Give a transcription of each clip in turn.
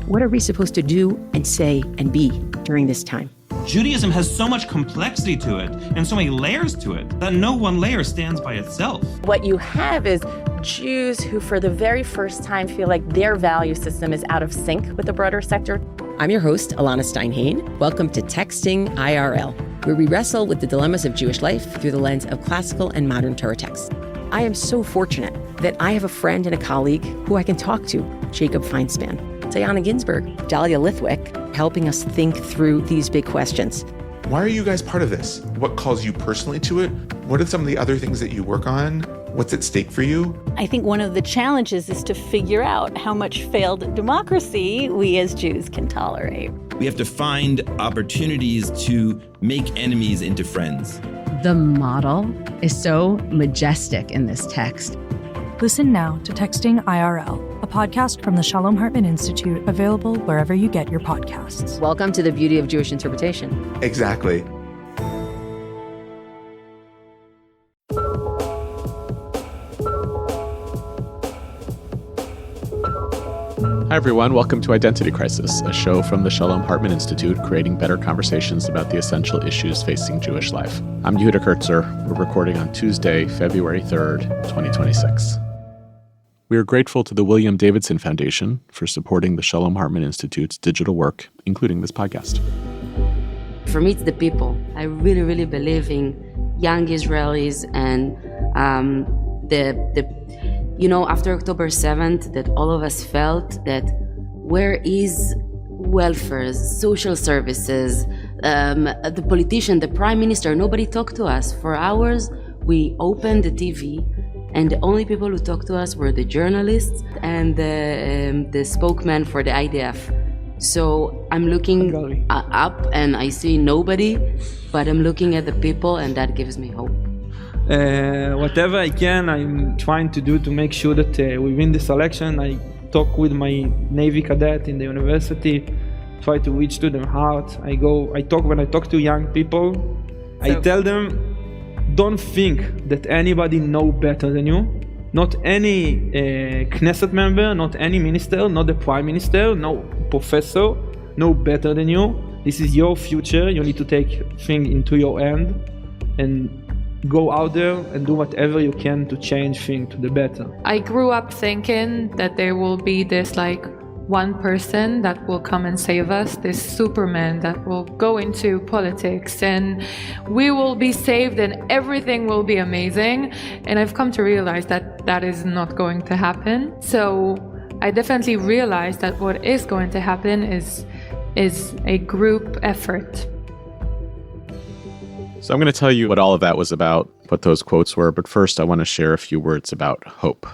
What are we supposed to do and say and be during this time? Judaism has so much complexity to it and so many layers to it that no one layer stands by itself. What you have is Jews who for the very first time feel like their value system is out of sync with the broader sector. I'm your host, Alana Steinhain. Welcome to Texting IRL, where we wrestle with the dilemmas of Jewish life through the lens of classical and modern Torah texts. I am so fortunate that I have a friend and a colleague who I can talk to, Jacob Feinspan, Diana Ginsburg, Dahlia Lithwick, helping us think through these big questions. Why are you guys part of this? What calls you personally to it? What are some of the other things that you work on? What's at stake for you? I think one of the challenges is to figure out how much failed democracy we as Jews can tolerate. We have to find opportunities to make enemies into friends. The model is so majestic in this text. Listen now to Texting IRL, a podcast from the Shalom Hartman Institute, available wherever you get your podcasts. Welcome to the beauty of Jewish interpretation. Exactly. Hi, everyone. Welcome to Identity Crisis, a show from the Shalom Hartman Institute, creating better conversations about the essential issues facing Jewish life. I'm Yehuda Kurtzer. We're recording on Tuesday, February 3rd, 2026. We are grateful to the William Davidson Foundation for supporting the Shalom Hartman Institute's digital work, including this podcast. For me, it's the people. I really, really believe in young Israelis and after October 7th, that all of us felt that where is welfare, social services, the politician, the prime minister, nobody talked to us. For hours, we opened the TV, and the only people who talked to us were the journalists and the spokesman for the IDF. So I'm looking up and I see nobody, but I'm looking at the people, and that gives me hope. Whatever I can, I'm trying to do to make sure that we win this election. I talk with my Navy cadet in the university, try to reach to their heart. When I talk to young people, I tell them, don't think that anybody know better than you. Not any Knesset member, not any minister, not the prime minister, no professor, know better than you. This is your future. You need to take things into your hand and go out there and do whatever you can to change things to the better. I grew up thinking that there will be this one person that will come and save us, this Superman that will go into politics and we will be saved and everything will be amazing. And I've come to realize that that is not going to happen. So I definitely realized that what is going to happen is a group effort. So I'm going to tell you what all of that was about, what those quotes were, but first I want to share a few words about hope.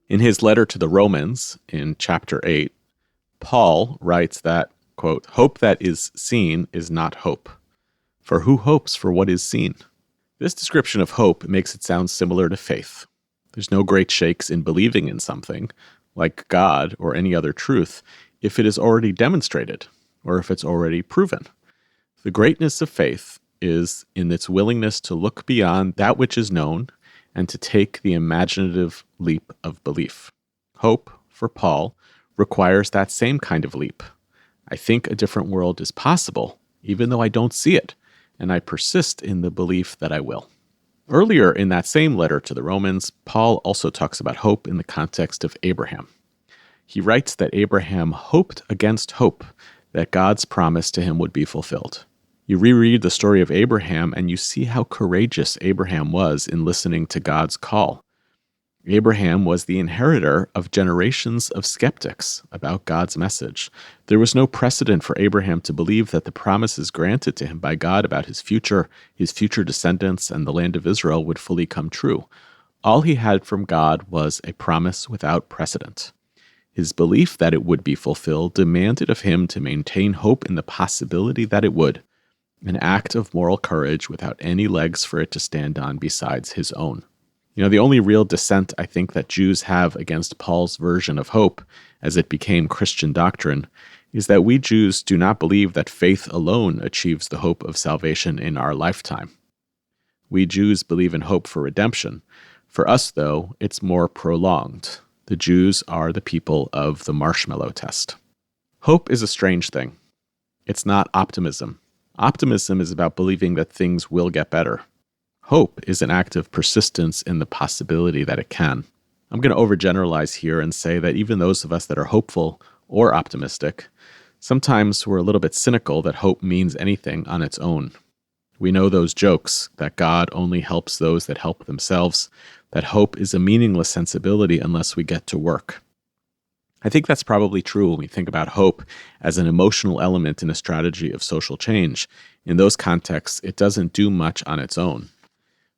In his letter to the Romans, in chapter 8, Paul writes that, quote, "Hope that is seen is not hope. For who hopes for what is seen?" This description of hope makes it sound similar to faith. There's no great shakes in believing in something, like God or any other truth, if it is already demonstrated, or if it's already proven. The greatness of faith is in its willingness to look beyond that which is known and to take the imaginative leap of belief. Hope, for Paul, requires that same kind of leap. I think a different world is possible, even though I don't see it, and I persist in the belief that I will. Earlier in that same letter to the Romans, Paul also talks about hope in the context of Abraham. He writes that Abraham hoped against hope that God's promise to him would be fulfilled. You reread the story of Abraham and you see how courageous Abraham was in listening to God's call. Abraham was the inheritor of generations of skeptics about God's message. There was no precedent for Abraham to believe that the promises granted to him by God about his future descendants, and the land of Israel would fully come true. All he had from God was a promise without precedent. His belief that it would be fulfilled demanded of him to maintain hope in the possibility that it would, an act of moral courage without any legs for it to stand on besides his own. The only real dissent I think that Jews have against Paul's version of hope, as it became Christian doctrine, is that we Jews do not believe that faith alone achieves the hope of salvation in our lifetime. We Jews believe in hope for redemption. For us, though, it's more prolonged. The Jews are the people of the Marshmallow Test. Hope is a strange thing. It's not optimism. Optimism is about believing that things will get better. Hope is an act of persistence in the possibility that it can. I'm going to overgeneralize here and say that even those of us that are hopeful or optimistic, sometimes we're a little bit cynical that hope means anything on its own. We know those jokes that God only helps those that help themselves, that hope is a meaningless sensibility unless we get to work. I think that's probably true when we think about hope as an emotional element in a strategy of social change. In those contexts, it doesn't do much on its own.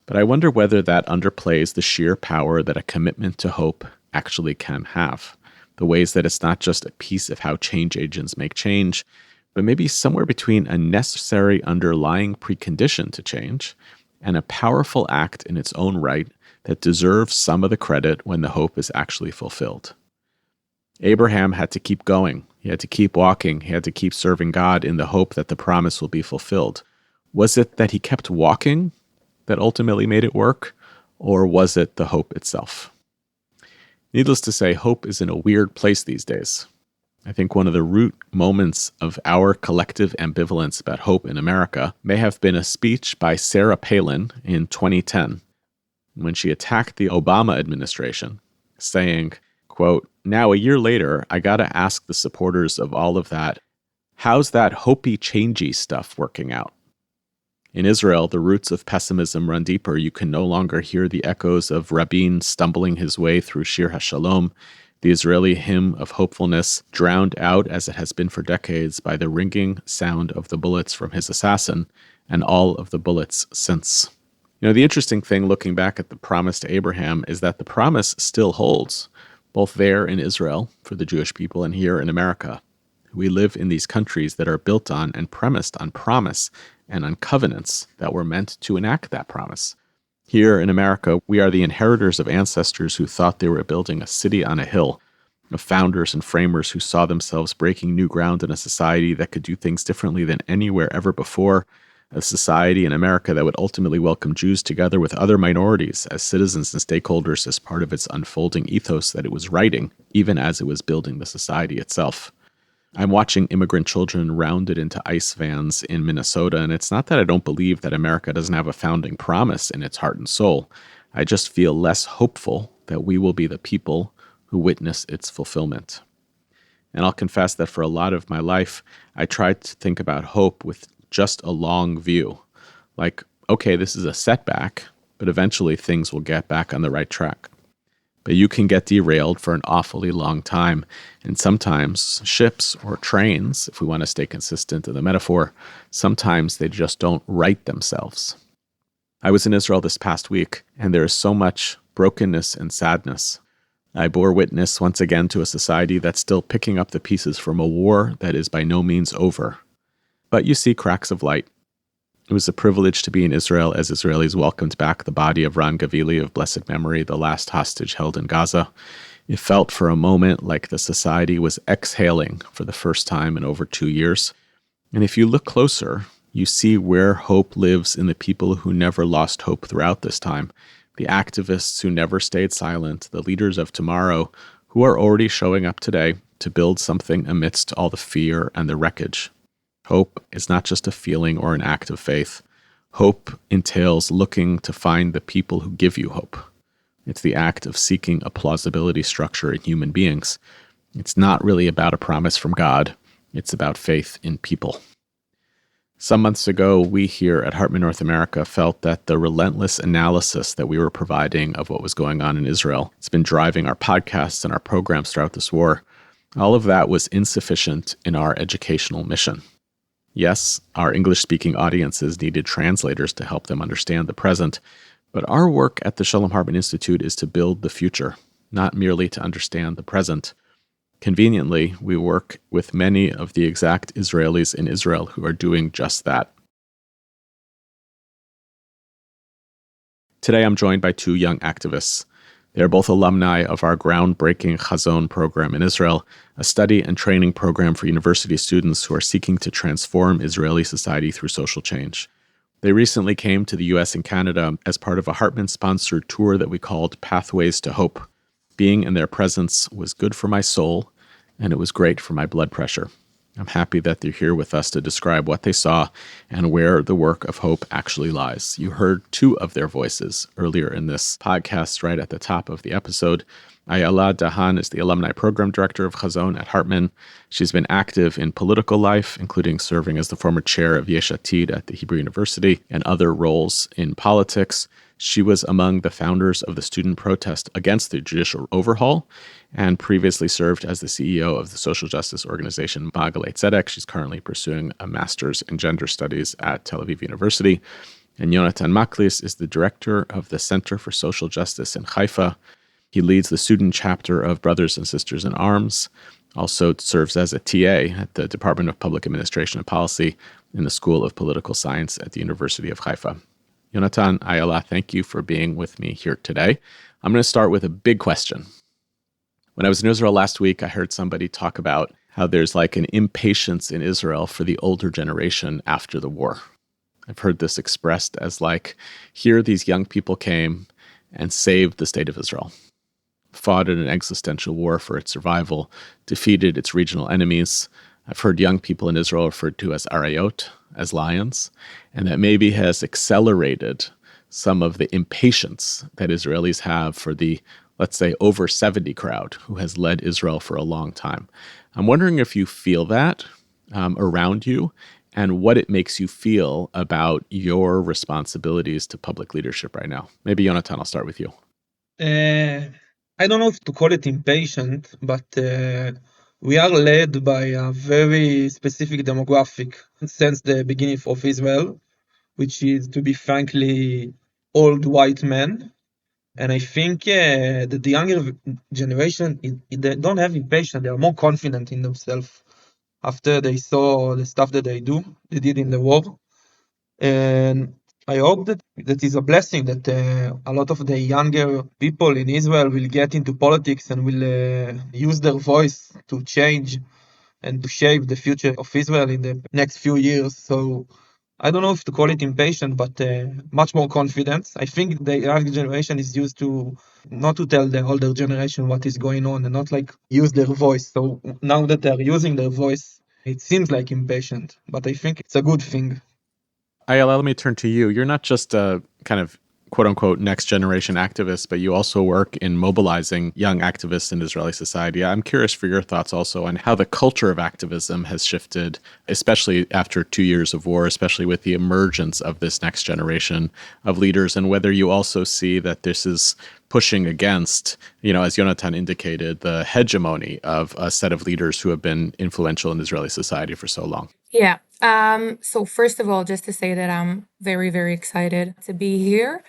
But I wonder whether that underplays the sheer power that a commitment to hope actually can have. The ways that it's not just a piece of how change agents make change, but maybe somewhere between a necessary underlying precondition to change and a powerful act in its own right that deserves some of the credit when the hope is actually fulfilled. Abraham had to keep going. He had to keep walking. He had to keep serving God in the hope that the promise will be fulfilled. Was it that he kept walking that ultimately made it work, or was it the hope itself? Needless to say, hope is in a weird place these days. I think one of the root moments of our collective ambivalence about hope in America may have been a speech by Sarah Palin in 2010 when she attacked the Obama administration, saying, quote, "Now, a year later, I gotta ask the supporters of all of that, how's that hopey, changey stuff working out?" In Israel, the roots of pessimism run deeper. You can no longer hear the echoes of Rabin stumbling his way through Shir HaShalom, the Israeli hymn of hopefulness, drowned out as it has been for decades by the ringing sound of the bullets from his assassin and all of the bullets since. You know, the interesting thing looking back at the promise to Abraham is that the promise still holds, both there in Israel for the Jewish people and here in America. We live in these countries that are built on and premised on promise and on covenants that were meant to enact that promise. Here in America, we are the inheritors of ancestors who thought they were building a city on a hill, of founders and framers who saw themselves breaking new ground in a society that could do things differently than anywhere ever before, a society in America that would ultimately welcome Jews together with other minorities as citizens and stakeholders as part of its unfolding ethos that it was writing, even as it was building the society itself. I'm watching immigrant children rounded into ICE vans in Minnesota, and it's not that I don't believe that America doesn't have a founding promise in its heart and soul. I just feel less hopeful that we will be the people who witness its fulfillment. And I'll confess that for a lot of my life, I tried to think about hope with just a long view. Like, okay, this is a setback, but eventually things will get back on the right track. But you can get derailed for an awfully long time. And sometimes ships or trains, if we want to stay consistent in the metaphor, sometimes they just don't right themselves. I was in Israel this past week, and there is so much brokenness and sadness. I bore witness once again to a society that's still picking up the pieces from a war that is by no means over. But you see cracks of light. It was a privilege to be in Israel as Israelis welcomed back the body of Ran Gavili of blessed memory, the last hostage held in Gaza. It felt for a moment like the society was exhaling for the first time in over 2 years. And if you look closer, you see where hope lives in the people who never lost hope throughout this time, the activists who never stayed silent, the leaders of tomorrow who are already showing up today to build something amidst all the fear and the wreckage. Hope is not just a feeling or an act of faith. Hope entails looking to find the people who give you hope. It's the act of seeking a plausibility structure in human beings. It's not really about a promise from God. It's about faith in people. Some months ago, we here at Hartman North America felt that the relentless analysis that we were providing of what was going on in Israel, it's been driving our podcasts and our programs throughout this war. All of that was insufficient in our educational mission. Yes, our English-speaking audiences needed translators to help them understand the present, but our work at the Shalom Hartman Institute is to build the future, not merely to understand the present. Conveniently, we work with many of the exact Israelis in Israel who are doing just that. Today I'm joined by two young activists. They are both alumni of our groundbreaking Hazon program in Israel, a study and training program for university students who are seeking to transform Israeli society through social change. They recently came to the US and Canada as part of a Hartman-sponsored tour that we called Pathways to Hope. Being in their presence was good for my soul, and it was great for my blood pressure. I'm happy that they're here with us to describe what they saw and where the work of hope actually lies. You heard two of their voices earlier in this podcast right at the top of the episode. Ayala Dahan is the alumni program director of Hazon at Hartman. She's been active in political life, including serving as the former chair of Yesh Atid at the Hebrew University and other roles in politics. She was among the founders of the student protest against the judicial overhaul and previously served as the CEO of the social justice organization Machlis Tzedek. She's currently pursuing a master's in gender studies at Tel Aviv University. And Yonathan Machlis is the director of the Center for Social Justice in Haifa. He leads the student chapter of Brothers and Sisters in Arms, also serves as a TA at the Department of Public Administration and Policy in the School of Political Science at the University of Haifa. Yonathan, Ayala, thank you for being with me here today. I'm going to start with a big question. When I was in Israel last week, I heard somebody talk about how there's like an impatience in Israel for the older generation after the war. I've heard this expressed as like, here these young people came and saved the state of Israel, fought in an existential war for its survival, defeated its regional enemies. I've heard young people in Israel referred to as arayot, as lions, and that maybe has accelerated some of the impatience that Israelis have for the, let's say, over 70 crowd who has led Israel for a long time. I'm wondering if you feel that around you and what it makes you feel about your responsibilities to public leadership right now. Maybe, Yonathan, I'll start with you. I don't know if to call it impatient, but we are led by a very specific demographic since the beginning of Israel, which is, to be frankly, old white men. And I think that the younger generation, they don't have impatience. They are more confident in themselves after they saw the stuff that they did in the war. And I hope that is a blessing that a lot of the younger people in Israel will get into politics and will use their voice to change and to shape the future of Israel in the next few years. So I don't know if to call it impatient, but much more confidence. I think the younger generation is used to not to tell the older generation what is going on and not like use their voice. So now that they're using their voice, it seems like impatient, but I think it's a good thing. Ayala, let me turn to you. You're not just a kind of quote-unquote next-generation activist, but you also work in mobilizing young activists in Israeli society. I'm curious for your thoughts also on how the culture of activism has shifted, especially after 2 years of war, especially with the emergence of this next generation of leaders, and whether you also see that this is pushing against, as Yonathan indicated, the hegemony of a set of leaders who have been influential in Israeli society for so long. Yeah. So first of all, just to say that I'm very, very excited to be here.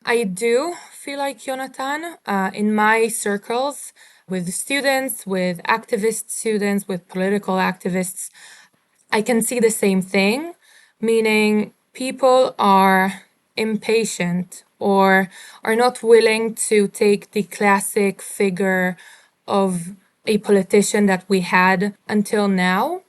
I do feel like Yonathan, in my circles, with students, with activist students, with political activists, I can see the same thing, meaning people are impatient or are not willing to take the classic figure of a politician that we had until now.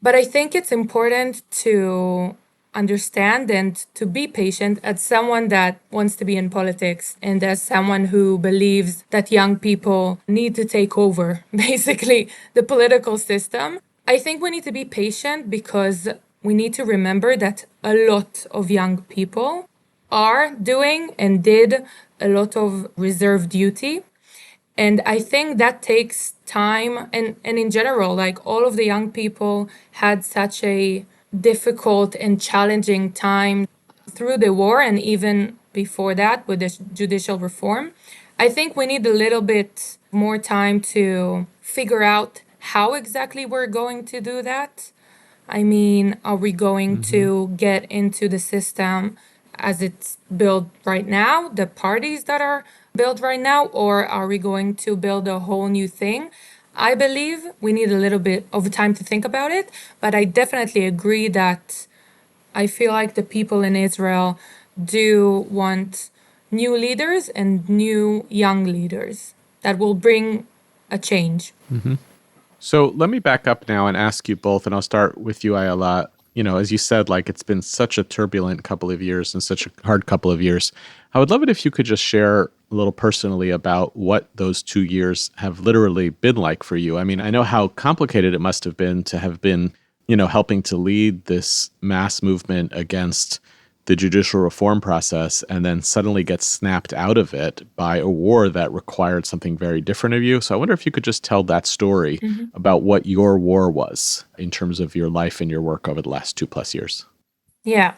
But I think it's important to understand and to be patient as someone that wants to be in politics and as someone who believes that young people need to take over, basically, the political system. I think we need to be patient because we need to remember that a lot of young people are doing and did a lot of reserve duty. And I think that takes time. And in general, like all of the young people had such a difficult and challenging time through the war and even before that with the judicial reform. I think we need a little bit more time to figure out how exactly we're going to do that. I mean, are we going to get into the system as it's built right now, the parties that are built right now, or are we going to build a whole new thing? I believe we need a little bit of time to think about it, but I definitely agree that I feel like the people in Israel do want new leaders and new young leaders that will bring a change. So let me back up now and ask you both, and I'll start with you, Ayala. as you said, like it's been such a turbulent couple of years and such a hard couple of years. I would love it if you could just share a little personally about what those 2 years have literally been like for you. I mean, I know how complicated it must have been to have been, helping to lead this mass movement against the judicial reform process and then suddenly get snapped out of it by a war that required something very different of you. So I wonder if you could just tell that story about what your war was in terms of your life and your work over the last 2+ years. Yeah.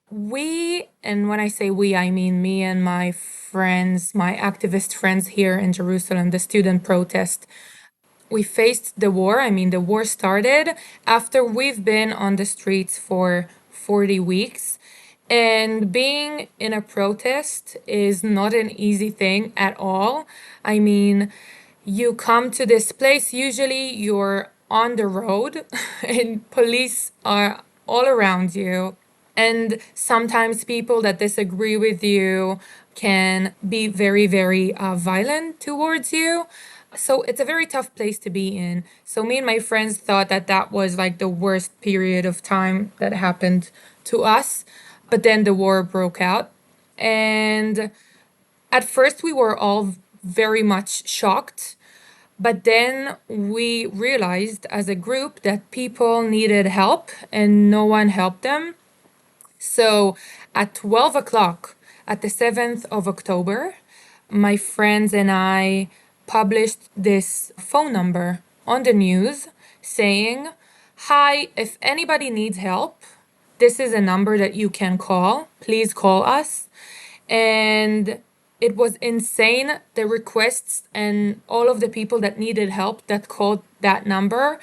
We, and when I say we, I mean me and my friends, my activist friends here in Jerusalem, the student protest. We faced the war. I mean, the war started after we've been on the streets for 40 weeks. And being in a protest is not an easy thing at all. I mean, you come to this place, usually you're on the road and police are all around you. And sometimes people that disagree with you can be very, very violent towards you. So it's a very tough place to be in. So me and my friends thought that that was like the worst period of time that happened to us. But then the war broke out. And at first we were all very much shocked. But then we realized as a group that people needed help and no one helped them. So at 12 o'clock, at the 7th of October, my friends and I published this phone number on the news saying, "Hi, if anybody needs help, this is a number that you can call. Please call us." And it was insane, the requests and all of the people that needed help that called that number.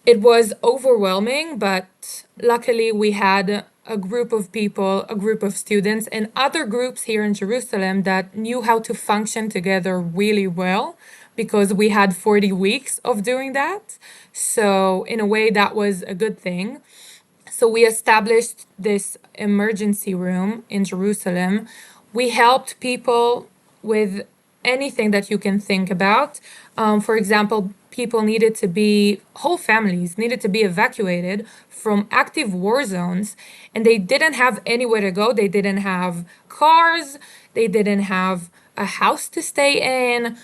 It was overwhelming, but luckily we had a group of people, a group of students, and other groups here in Jerusalem that knew how to function together really well because we had 40 weeks of doing that. So in a way, that was a good thing. So we established this emergency room in Jerusalem. We helped people with anything that you can think about. For example, whole families needed to be evacuated from active war zones, and they didn't have anywhere to go. They didn't have cars. They didn't have a house to stay in,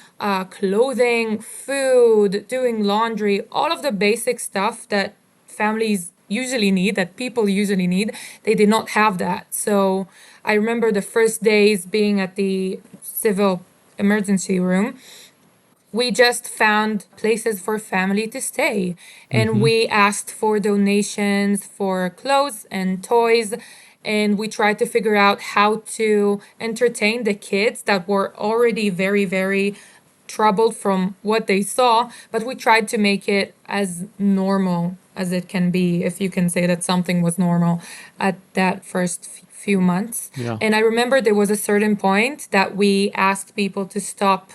clothing, food, doing laundry, all of the basic stuff that families usually need, that people usually need. They did not have that. So I remember the first days being at the civil emergency room. We just found places for family to stay. And we asked for donations for clothes and toys. And we tried to figure out how to entertain the kids that were already very, very troubled from what they saw. But we tried to make it as normal as it can be, if you can say that something was normal at that first few months. Yeah. And I remember there was a certain point that we asked people to stop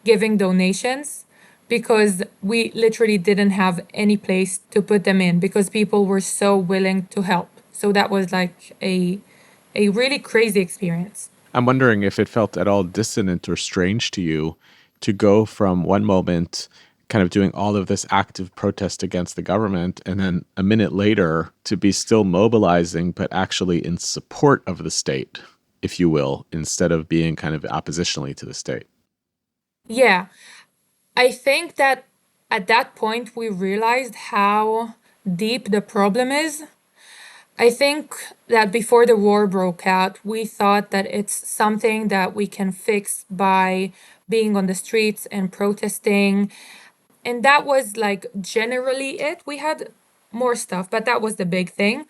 giving donations because we literally didn't have any place to put them in because people were so willing to help. So that was like a really crazy experience. I'm wondering if it felt at all dissonant or strange to you to go from one moment kind of doing all of this active protest against the government and then a minute later to be still mobilizing but actually in support of the state, if you will, instead of being kind of oppositionally to the state. Yeah, I think that at that point we realized how deep the problem is. I think that before the war broke out, we thought that it's something that we can fix by being on the streets and protesting. And that was like generally it. We had more stuff, but that was the big thing.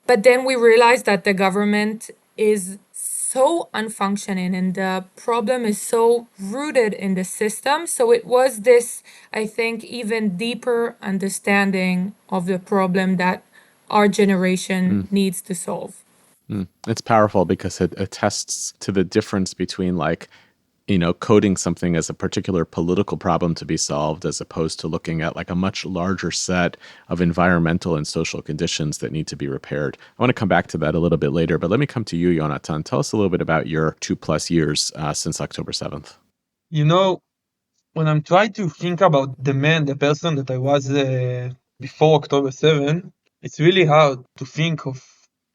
But then we realized that the government is so unfunctioning and the problem is so rooted in the system. So it was this, I think, even deeper understanding of the problem that our generation needs to solve. It's powerful because it attests to the difference between coding something as a particular political problem to be solved as opposed to looking at like a much larger set of environmental and social conditions that need to be repaired. I want to come back to that a little bit later, but let me come to you, Yonathan. Tell us a little bit about your 2+ years since October 7th. When I'm trying to think about the person that I was before October 7th, It's really hard to think of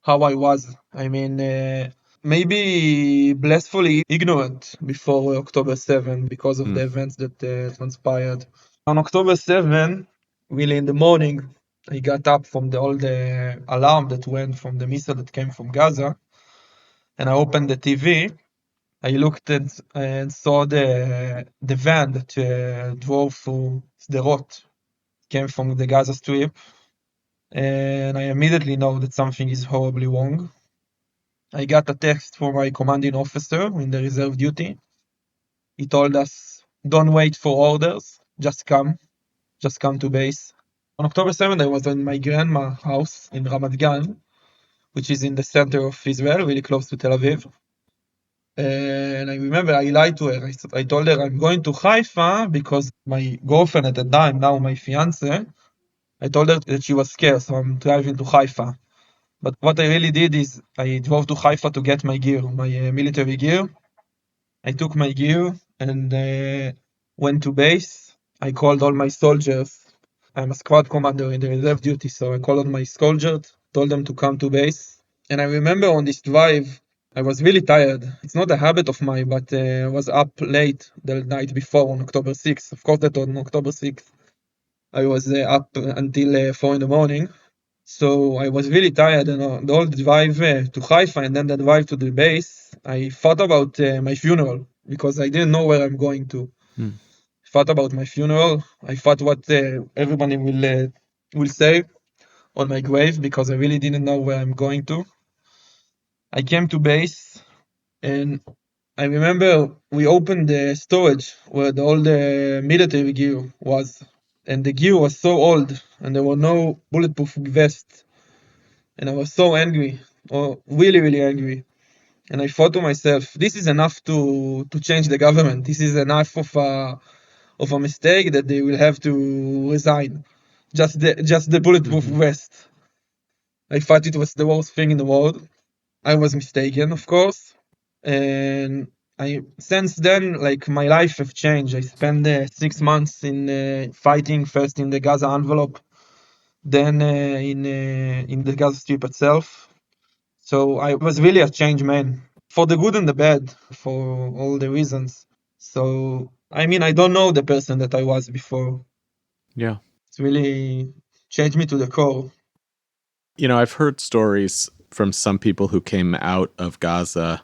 how I was. I mean, maybe blissfully ignorant before October 7 because of the events that transpired. On October 7, really in the morning, I got up from all the alarm that went from the missile that came from Gaza, and I opened the TV. I looked at and saw the van that drove through Sderot, came from the Gaza Strip, and I immediately know that something is horribly wrong. I got a text from my commanding officer in the reserve duty. He told us, don't wait for orders, just come to base. On October 7th, I was in my grandma's house in Ramat Gan, which is in the center of Israel, really close to Tel Aviv. And I remember I lied to her. I told her I'm going to Haifa because my girlfriend at the time, now my fiance, I told her that she was scared, so I'm driving to Haifa. But what I really did is I drove to Haifa to get my gear, my military gear. I took my gear and went to base. I called all my soldiers. I'm a squad commander in the reserve duty, so I called on my soldiers, told them to come to base. And I remember on this drive, I was really tired. It's not a habit of mine, but I was up late the night before on October 6th. Of course, that on October 6th, I was up until 4 in the morning. So I was really tired, and the whole drive to Haifa and then the drive to the base, I thought about my funeral because I didn't know where I'm going to. I thought about my funeral. I thought what everybody will say on my grave because I really didn't know where I'm going to. I came to base, and I remember we opened the storage where all the military gear was, and the gear was so old, and there were no bulletproof vests. And I was so angry, really, really angry. And I thought to myself, this is enough to change the government. This is enough of a mistake that they will have to resign. Just the bulletproof vest. I thought it was the worst thing in the world. I was mistaken, of course. And since then, like, my life have changed. I spent 6 months in fighting, first in the Gaza envelope, then in the Gaza Strip itself. So I was really a changed man, for the good and the bad, for all the reasons. So, I mean, I don't know the person that I was before. Yeah. It's really changed me to the core. You know, I've heard stories from some people who came out of Gaza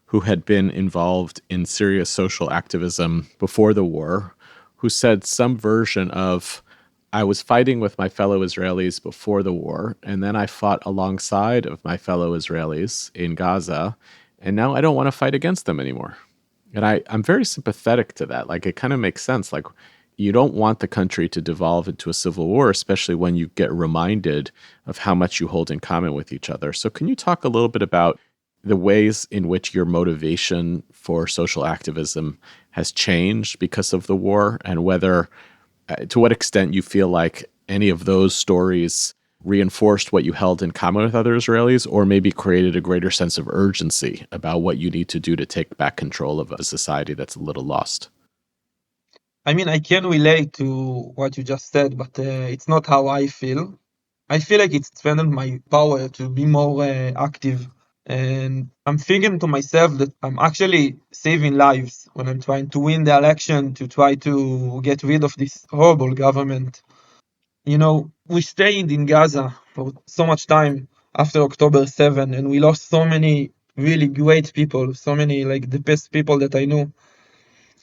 who had been involved in serious social activism before the war, who said some version of, I was fighting with my fellow Israelis before the war, and then I fought alongside of my fellow Israelis in Gaza, and now I don't want to fight against them anymore. And I'm very sympathetic to that. Like, it kind of makes sense. Like, you don't want the country to devolve into a civil war, especially when you get reminded of how much you hold in common with each other. So can you talk a little bit about the ways in which your motivation for social activism has changed because of the war, and whether, to what extent you feel like any of those stories reinforced what you held in common with other Israelis, or maybe created a greater sense of urgency about what you need to do to take back control of a society that's a little lost? I mean, I can relate to what you just said, but it's not how I feel. I feel like it's strengthened my power to be more active. And I'm thinking to myself that I'm actually saving lives when I'm trying to win the election to try to get rid of this horrible government. You know, we stayed in Gaza for so much time after October 7, and we lost so many really great people, so many, like, the best people that I knew.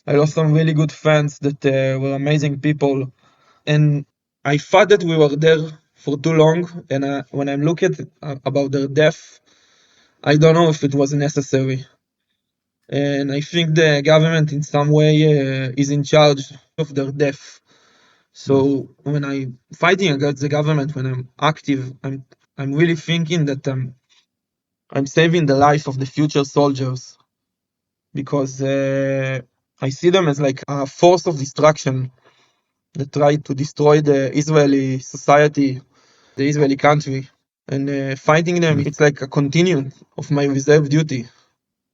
I lost some really good friends that were amazing people. And I thought that we were there for too long. And when I'm looking about their death, I don't know if it was necessary. And I think the government in some way is in charge of their death. So when I'm fighting against the government, when I'm active, I'm really thinking that I'm saving the life of the future soldiers, because I see them as like a force of destruction that try to destroy the Israeli society, the Israeli country. And fighting them, it's like a continuum of my reserve duty.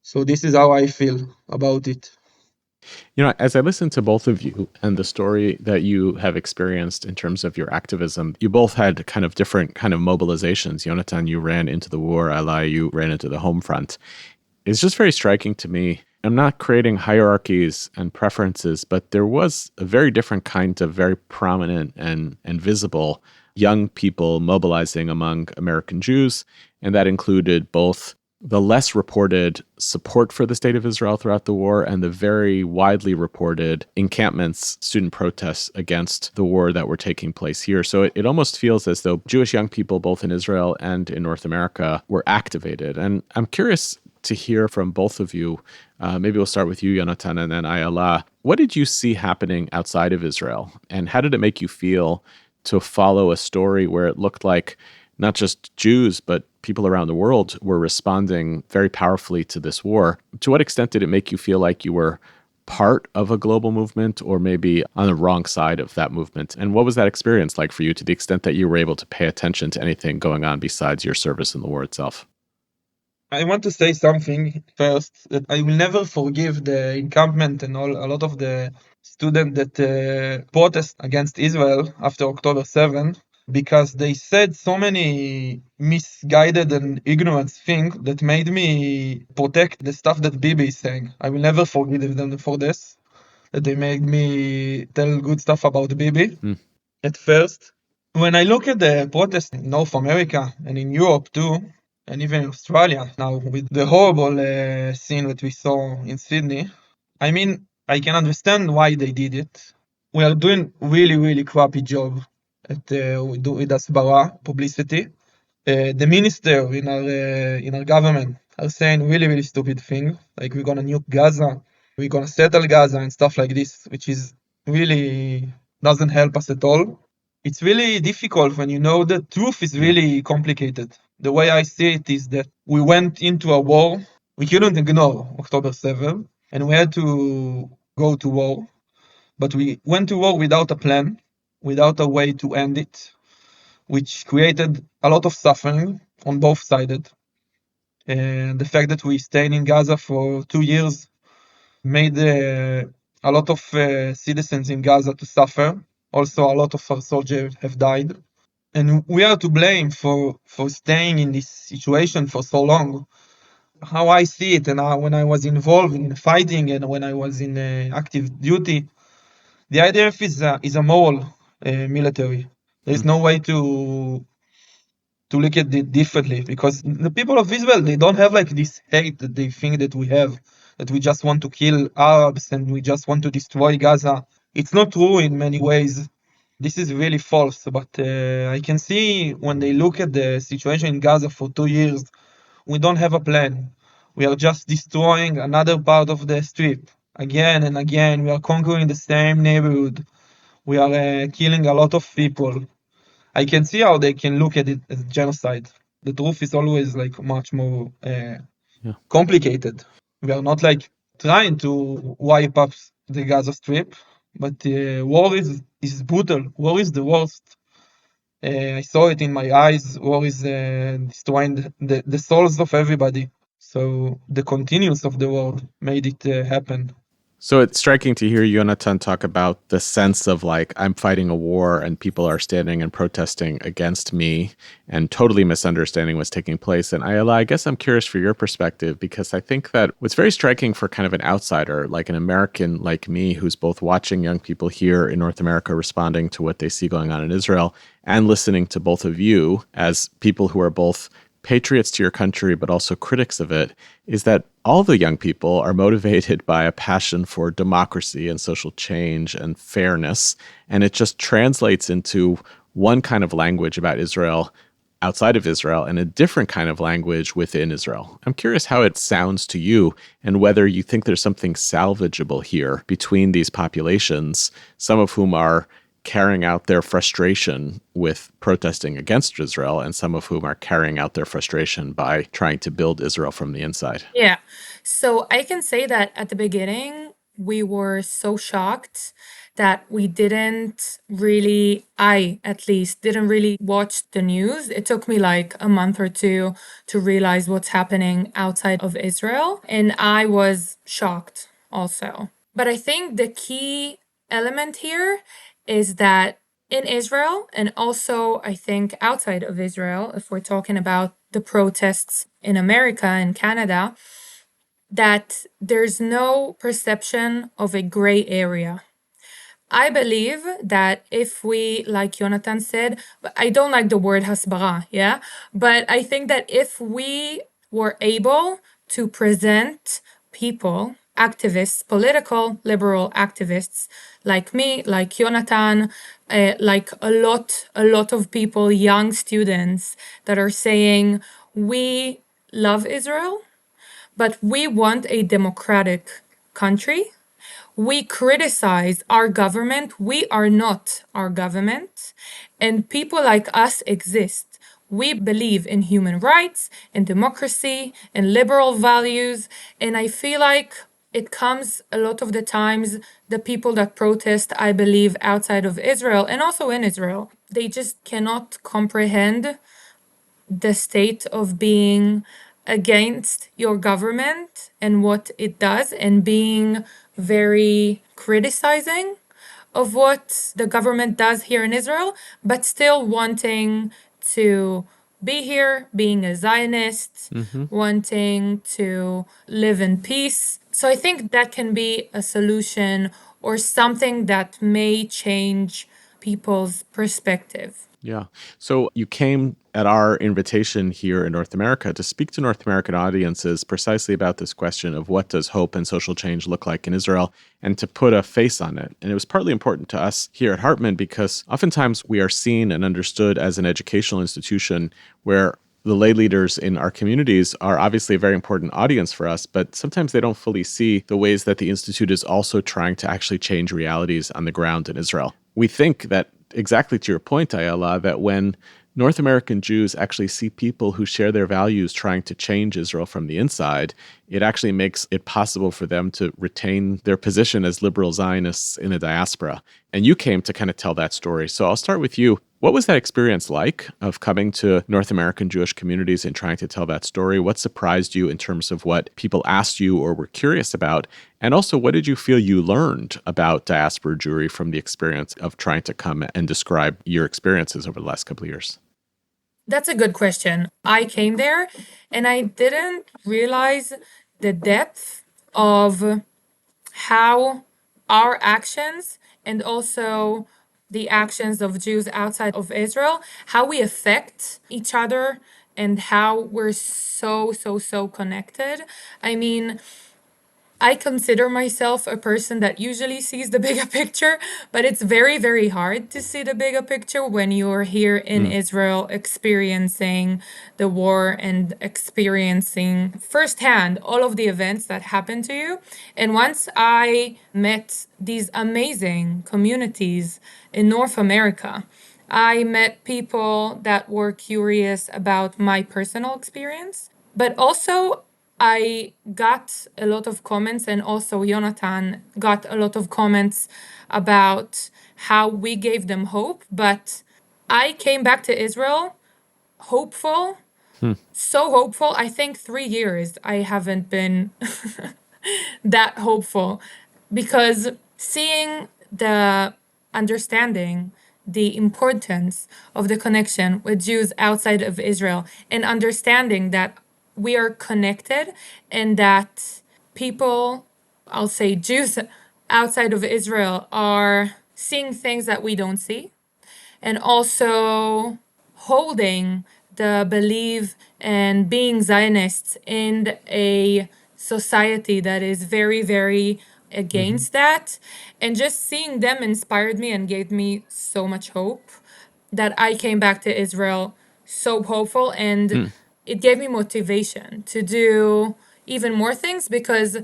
So this is how I feel about it. You know, as I listen to both of you and the story that you have experienced in terms of your activism, you both had kind of different kind of mobilizations. Yonathan, you ran into the war. Ayala, you ran into the home front. It's just very striking to me. I'm not creating hierarchies and preferences, but there was a very different kind of very prominent and visible young people mobilizing among American Jews, and that included both the less reported support for the state of Israel throughout the war and the very widely reported encampments, student protests against the war that were taking place here. So it almost feels as though Jewish young people, both in Israel and in North America, were activated. And I'm curious to hear from both of you. Maybe we'll start with you, Yonathan, and then Ayala. What did you see happening outside of Israel? And how did it make you feel to follow a story where it looked like not just Jews, but people around the world were responding very powerfully to this war? To what extent did it make you feel like you were part of a global movement or maybe on the wrong side of that movement? And what was that experience like for you to the extent that you were able to pay attention to anything going on besides your service in the war itself? I want to say something first, that I will never forgive the encampment and a lot of the students that protest against Israel after October 7, because they said so many misguided and ignorant things that made me protect the stuff that Bibi is saying. I will never forgive them for this, that they made me tell good stuff about Bibi. At first, when I look at the protests in North America and in Europe too, and even in Australia now with the horrible scene that we saw in Sydney, I mean, I can understand why they did it. We are doing really crappy job at with Asbara, publicity. The minister in our government are saying really stupid thing, like we're gonna nuke Gaza, we're gonna settle Gaza and stuff like this, which is really doesn't help us at all. It's really difficult when you know the truth is really complicated. The way I see it is that we went into a war. We couldn't ignore October 7, and we had to go to war. But we went to war without a plan, without a way to end it, which created a lot of suffering on both sides. And the fact that we stayed in Gaza for 2 years made a lot of citizens in Gaza to suffer. Also, a lot of our soldiers have died. And we are to blame for staying in this situation for so long. How I see it, and when I was involved in fighting and when I was in active duty, the IDF is a moral military. There is no way to look at it differently, because the people of Israel, they don't have like this hate that they think that we have, that we just want to kill Arabs and we just want to destroy Gaza. It's not true in many ways. This is really false, but I can see when they look at the situation in Gaza for 2 years, we don't have a plan. We are just destroying another part of the strip again and again. We are conquering the same neighborhood. We are killing a lot of people. I can see how they can look at it as genocide. The truth is always like much more complicated. We are not like trying to wipe up the Gaza Strip, but war is brutal. War is the worst. I saw it in my eyes. War is destroying the souls of everybody. So the continuance of the war made it happen. So it's striking to hear Yonathan talk about the sense of like, I'm fighting a war and people are standing and protesting against me and totally misunderstanding what's taking place. And Ayala, I guess I'm curious for your perspective, because I think that what's very striking for kind of an outsider, like an American like me, who's both watching young people here in North America responding to what they see going on in Israel and listening to both of you as people who are both patriots to your country, but also critics of it, is that all the young people are motivated by a passion for democracy and social change and fairness. And it just translates into one kind of language about Israel outside of Israel and a different kind of language within Israel. I'm curious how it sounds to you and whether you think there's something salvageable here between these populations, some of whom are carrying out their frustration with protesting against Israel, and some of whom are carrying out their frustration by trying to build Israel from the inside. Yeah. So I can say that at the beginning, we were so shocked that we didn't really, I at least, didn't really watch the news. It took me like a month or two to realize what's happening outside of Israel. And I was shocked also But I think the key element here is that in Israel, and also I think outside of Israel, if we're talking about the protests in America and Canada, that there's no perception of a gray area. I believe that if we, like Yonathan said, I don't like the word hasbara, yeah? But I think that if we were able to present people, activists, political liberal activists like me, like Yonathan, like a lot of people, young students that are saying, we love Israel, but we want a democratic country. We criticize our government. We are not our government. And people like us exist. We believe in human rights, in democracy, in liberal values. And I feel like it comes a lot of the times, the people that protest, I believe, outside of Israel and also in Israel, they just cannot comprehend the state of being against your government and what it does, and being very criticizing of what the government does here in Israel, but still wanting to be here, being a Zionist, wanting to live in peace. So I think that can be a solution or something that may change people's perspective. Yeah. So you came at our invitation here in North America to speak to North American audiences precisely about this question of what does hope and social change look like in Israel, and to put a face on it. And it was partly important to us here at Hartman because oftentimes we are seen and understood as an educational institution where the lay leaders in our communities are obviously a very important audience for us, but sometimes they don't fully see the ways that the Institute is also trying to actually change realities on the ground in Israel. We think that, exactly to your point, Ayala, that when North American Jews actually see people who share their values trying to change Israel from the inside, it actually makes it possible for them to retain their position as liberal Zionists in the diaspora. And you came to kind of tell that story. So I'll start with you. What was that experience like of coming to North American Jewish communities and trying to tell that story? What surprised you in terms of what people asked you or were curious about? And also, what did you feel you learned about diaspora Jewry from the experience of trying to come and describe your experiences over the last couple of years? That's a good question. I came there and I didn't realize the depth of how our actions and also the actions of Jews outside of Israel, how we affect each other and how we're so connected. I mean, I consider myself a person that usually sees the bigger picture, but it's very hard to see the bigger picture when you're here in Israel experiencing the war and experiencing firsthand all of the events that happen to you. And once I met these amazing communities in North America, I met people that were curious about my personal experience, but also I got a lot of comments, and also Yonathan got a lot of comments about how we gave them hope. But I came back to Israel hopeful, so hopeful. I think 3 years I haven't been that hopeful, because seeing the understanding the importance of the connection with Jews outside of Israel, and understanding that we are connected and that people, I'll say Jews outside of Israel, are seeing things that we don't see, and also holding the belief and being Zionists in a society that is very against that. And just seeing them inspired me and gave me so much hope that I came back to Israel so hopeful, and it gave me motivation to do even more things, because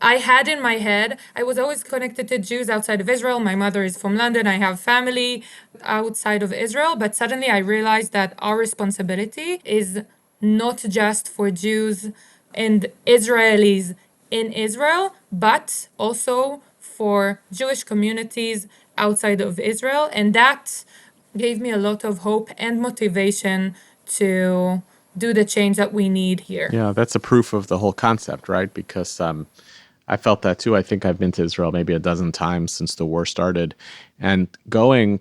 I had in my head, I was always connected to Jews outside of Israel. My mother is from London. I have family outside of Israel. But suddenly I realized that our responsibility is not just for Jews and Israelis in Israel, but also for Jewish communities outside of Israel. And that gave me a lot of hope and motivation to do the change that we need here. Yeah, that's a proof of the whole concept, right? Because I felt that too. I think I've been to Israel maybe a dozen times since the war started. And going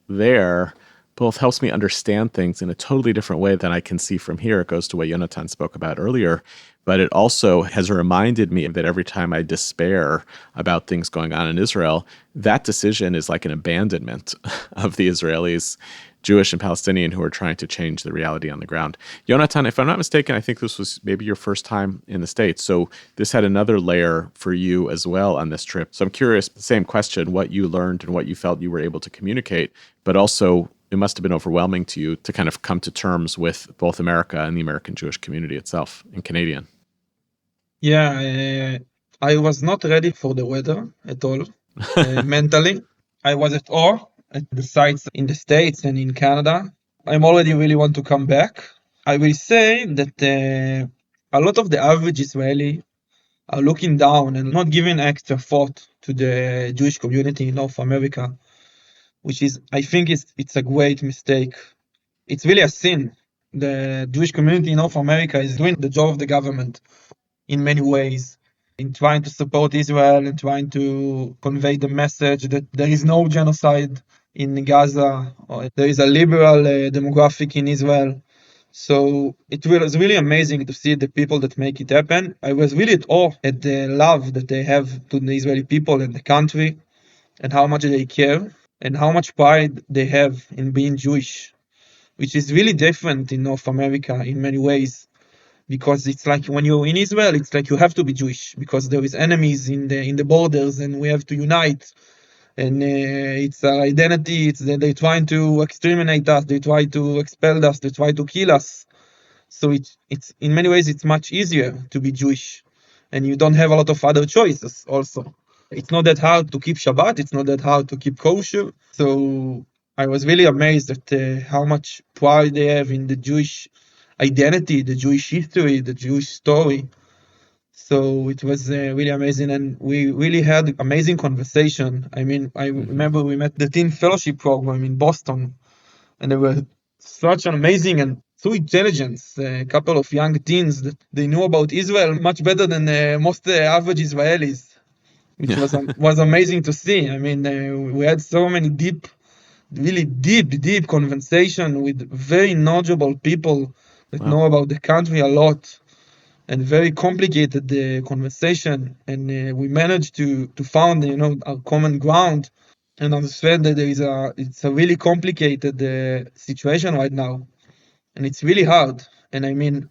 there both helps me understand things in a totally different way than I can see from here. It goes to what Yonathan spoke about earlier. But it also has reminded me that every time I despair about things going on in Israel, that decision is like an abandonment of the Israelis, Jewish and Palestinian, who are trying to change the reality on the ground. Yonathan, if I'm not mistaken, I think this was maybe your first time in the States. So this had another layer for you as well on this trip. So I'm curious, same question, what you learned and what you felt you were able to communicate, but also it must have been overwhelming to you to kind of come to terms with both America and the American Jewish community itself and Canadian. Yeah, I was not ready for the weather at all. Mentally, I was at awe at the sites in the States and in Canada. I'm already really want to come back. I will say that a lot of the average Israeli are looking down and not giving extra thought to the Jewish community in North America, which is, I think it's a great mistake. It's really a sin. The Jewish community in North America is doing the job of the government in many ways, in trying to support Israel and trying to convey the message that there is no genocide in Gaza, or there is a liberal demographic in Israel. So it was really amazing to see the people that make it happen. I was really at awe at the love that they have to the Israeli people and the country, and how much they care, and how much pride they have in being Jewish, which is really different in North America in many ways. Because it's like when you're in Israel, it's like you have to be Jewish because there is enemies in the borders, and we have to unite. And it's our identity. It's that they're trying to exterminate us. They try to expel us. They try to kill us. So it's in many ways it's much easier to be Jewish, and you don't have a lot of other choices. Also, it's not that hard to keep Shabbat. It's not that hard to keep kosher. So I was really amazed at how much pride they have in the Jewish identity, the Jewish history, the Jewish story. So it was really amazing, and we really had amazing conversation. I mean, I remember we met the teen fellowship program in Boston, and they were such an amazing and so intelligent a couple of young teens that they knew about Israel much better than most average Israelis, which was amazing to see. I mean, we had so many really deep conversation with very knowledgeable people that know about the country a lot, and very complicated conversation. And we managed to found, our common ground, and understand that it's a really complicated situation right now, and it's really hard. And I mean,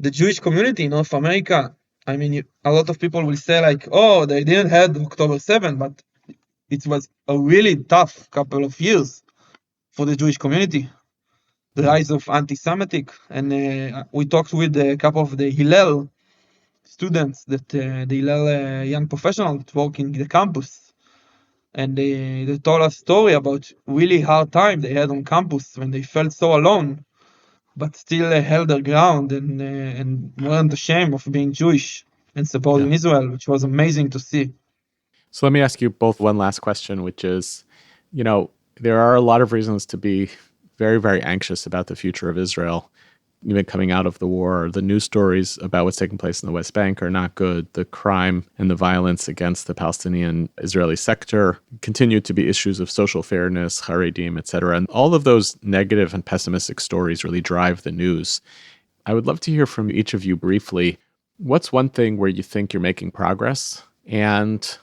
the Jewish community in North America, I mean, a lot of people will say like, oh, they didn't have October 7th, but it was a really tough couple of years for the Jewish community. The rise of anti-Semitic, and we talked with a couple of the Hillel students, that the Hillel young professionals that work in the campus, and they told us story about really hard time they had on campus when they felt so alone, but still held their ground and weren't ashamed of being Jewish and supporting Israel, which was amazing to see. So let me ask you both one last question, which is, there are a lot of reasons to be very, very anxious about the future of Israel, even coming out of the war. The news stories about what's taking place in the West Bank are not good. The crime and the violence against the Palestinian-Israeli sector continue to be issues of social fairness, Haredim, etc. And all of those negative and pessimistic stories really drive the news. I would love to hear from each of you briefly. What's one thing where you think you're making progress? And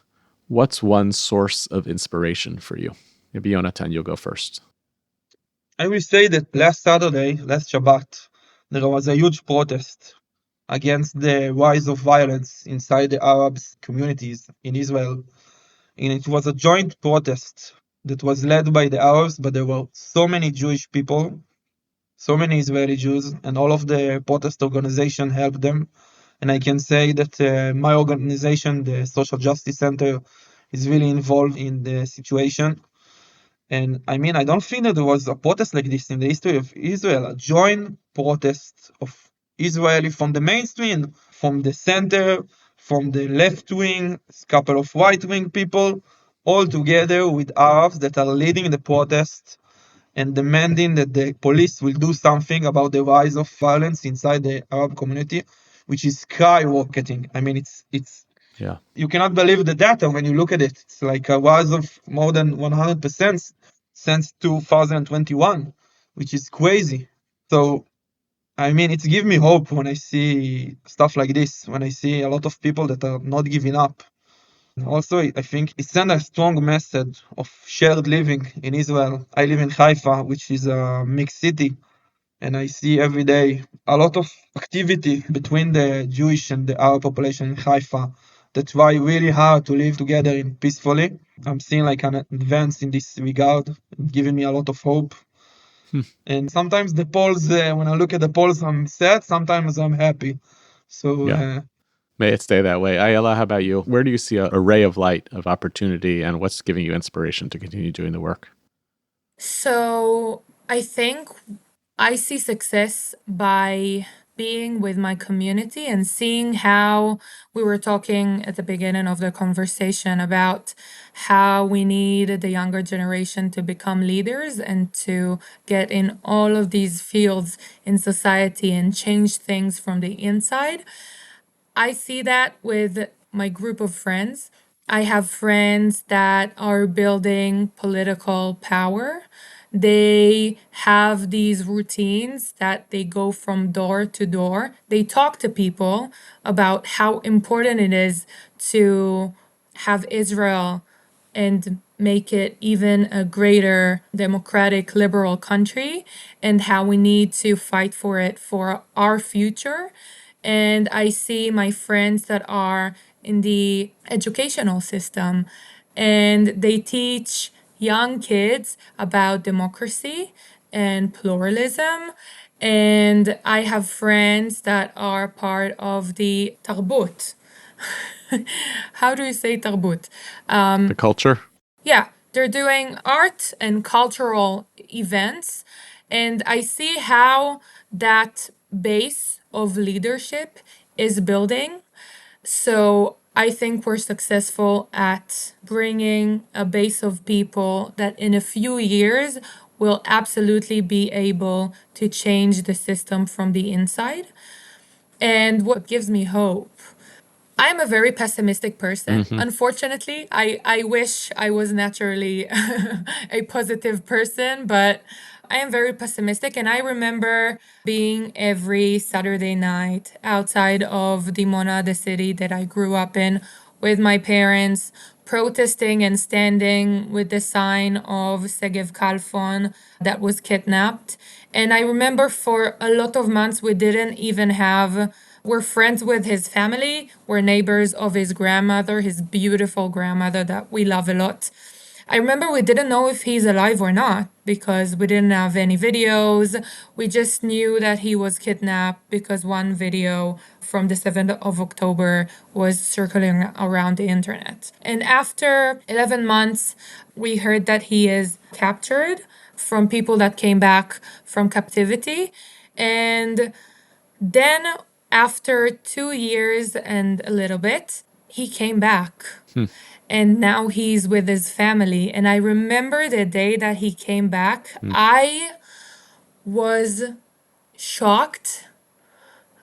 what's one source of inspiration for you? Maybe Yonathan, you'll go first. I will say that last Shabbat, there was a huge protest against the rise of violence inside the Arab communities in Israel. And it was a joint protest that was led by the Arabs, but there were so many Jewish people, so many Israeli Jews, and all of the protest organization helped them. And I can say that my organization, the Social Justice Center, is really involved in the situation. And I mean, I don't think that there was a protest like this in the history of Israel, a joint protest of Israeli from the mainstream, from the center, from the left wing, a couple of right wing people, all together with Arabs that are leading the protest and demanding that the police will do something about the rise of violence inside the Arab community, which is skyrocketing. I mean, it's Yeah. You cannot believe the data when you look at it. It's like a rise of more than 100% since 2021, which is crazy. So, I mean, it's give me hope when I see stuff like this, when I see a lot of people that are not giving up. Also, I think it sends a strong message of shared living in Israel. I live in Haifa, which is a mixed city, and I see every day a lot of activity between the Jewish and the Arab population in Haifa that try really hard to live together in peacefully. I'm seeing like an advance in this regard, giving me a lot of hope. And sometimes the polls, when I look at the polls, I'm sad. Sometimes I'm happy. So may it stay that way. Ayala, how about you? Where do you see a ray of light, of opportunity, and what's giving you inspiration to continue doing the work? So I think I see success by being with my community and seeing how we were talking at the beginning of the conversation about how we need the younger generation to become leaders and to get in all of these fields in society and change things from the inside. I see that with my group of friends. I have friends that are building political power. They have these routines that they go from door to door. They talk to people about how important it is to have Israel and make it even a greater democratic liberal country, and how we need to fight for it for our future. And I see my friends that are in the educational system, and they teach young kids about democracy and pluralism. And I have friends that are part of the tarbut. How do you say tarbut? The culture? Yeah, they're doing art and cultural events. And I see how that base of leadership is building. So I think we're successful at bringing a base of people that in a few years will absolutely be able to change the system from the inside. And what gives me hope? I'm a very pessimistic person. Unfortunately, I wish I was naturally a positive person, but I am very pessimistic. And I remember being every Saturday night outside of Dimona, the city that I grew up in, with my parents, protesting and standing with the sign of Segev Kalfon that was kidnapped. And I remember for a lot of months we didn't even have, we're friends with his family, we're neighbors of his grandmother, his beautiful grandmother that we love a lot. I remember we didn't know if he's alive or not because we didn't have any videos. We just knew that he was kidnapped because one video from the 7th of October was circling around the internet. And after 11 months, we heard that he is captured from people that came back from captivity. And then after 2 years and a little bit, he came back. And now he's with his family. And I remember the day that he came back, I was shocked.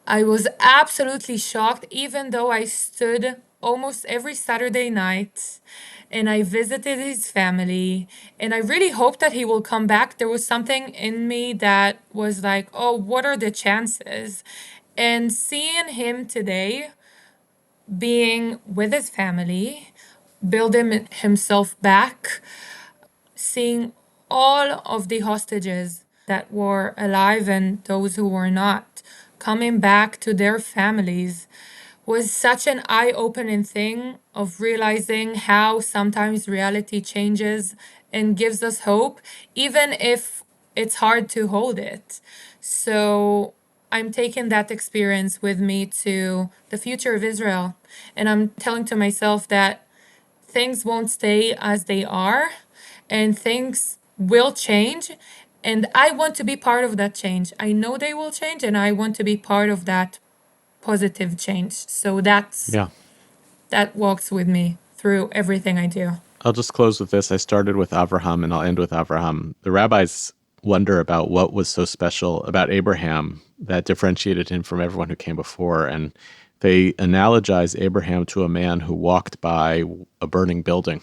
I was absolutely shocked, even though I stood almost every Saturday night and I visited his family. And I really hoped that he will come back. There was something in me that was like, oh, what are the chances? And seeing him today, being with his family, building himself back, seeing all of the hostages that were alive and those who were not coming back to their families was such an eye-opening thing of realizing how sometimes reality changes and gives us hope, even if it's hard to hold it. So I'm taking that experience with me to the future of Israel. And I'm telling to myself that things won't stay as they are and things will change. And I want to be part of that change. I know they will change and I want to be part of that positive change. So that walks with me through everything I do. I'll just close with this. I started with Avraham and I'll end with Avraham. The rabbis wonder about what was so special about Abraham that differentiated him from everyone who came before. And They analogize Abraham to a man who walked by a burning building.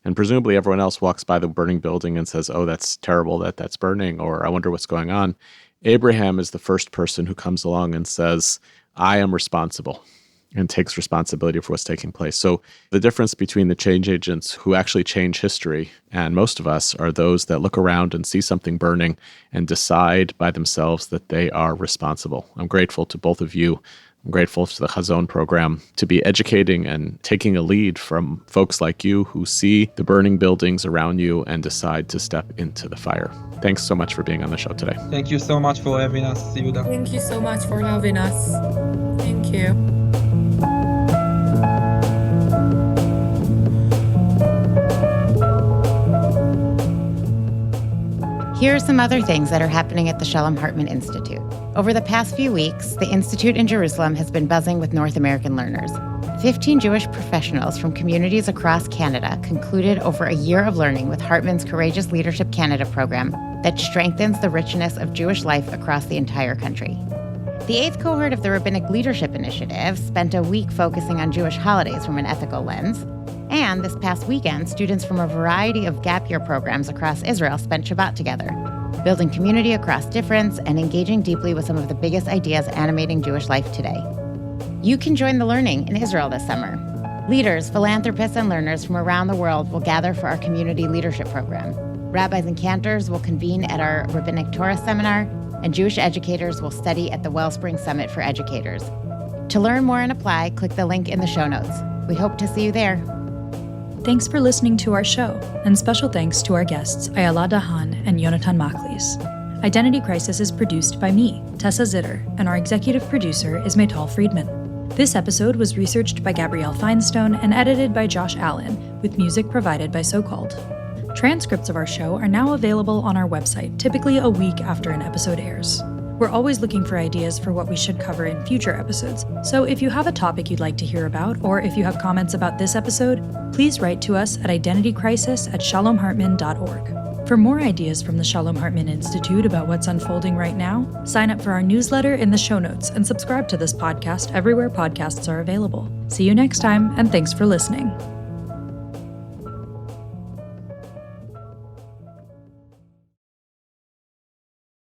And presumably everyone else walks by the burning building and says, oh, that's terrible that that's burning, or I wonder what's going on. Abraham is the first person who comes along and says, I am responsible, and takes responsibility for what's taking place. So the difference between the change agents who actually change history and most of us are those that look around and see something burning and decide by themselves that they are responsible. I'm grateful to both of you. I'm grateful to the Hazon program to be educating and taking a lead from folks like you who see the burning buildings around you and decide to step into the fire. Thanks so much for being on the show today. Thank you so much for having us, Yehuda. Thank you so much for having us. Thank you. Here are some other things that are happening at the Shalom Hartman Institute. Over the past few weeks, the Institute in Jerusalem has been buzzing with North American learners. 15 Jewish professionals from communities across Canada concluded over a year of learning with Hartman's Courageous Leadership Canada program that strengthens the richness of Jewish life across the entire country. The 8th cohort of the Rabbinic Leadership Initiative spent a week focusing on Jewish holidays from an ethical lens. And this past weekend, students from a variety of gap year programs across Israel spent Shabbat together, building community across difference and engaging deeply with some of the biggest ideas animating Jewish life today. You can join the learning in Israel this summer. Leaders, philanthropists, and learners from around the world will gather for our community leadership program. Rabbis and cantors will convene at our Rabbinic Torah seminar, and Jewish educators will study at the Wellspring Summit for Educators. To learn more and apply, click the link in the show notes. We hope to see you there. Thanks for listening to our show, and special thanks to our guests Ayala Dahan and Yonathan Machlis. Identity Crisis is produced by me, Tessa Zitter, and our executive producer is Maytal Friedman. This episode was researched by Gabrielle Feinstone and edited by Josh Allen, with music provided by SoCalled. Transcripts of our show are now available on our website, typically a week after an episode airs. We're always looking for ideas for what we should cover in future episodes, so if you have a topic you'd like to hear about, or if you have comments about this episode, please write to us at identitycrisis@shalomhartman.org. For more ideas from the Shalom Hartman Institute about what's unfolding right now, sign up for our newsletter in the show notes and subscribe to this podcast everywhere podcasts are available. See you next time, and thanks for listening.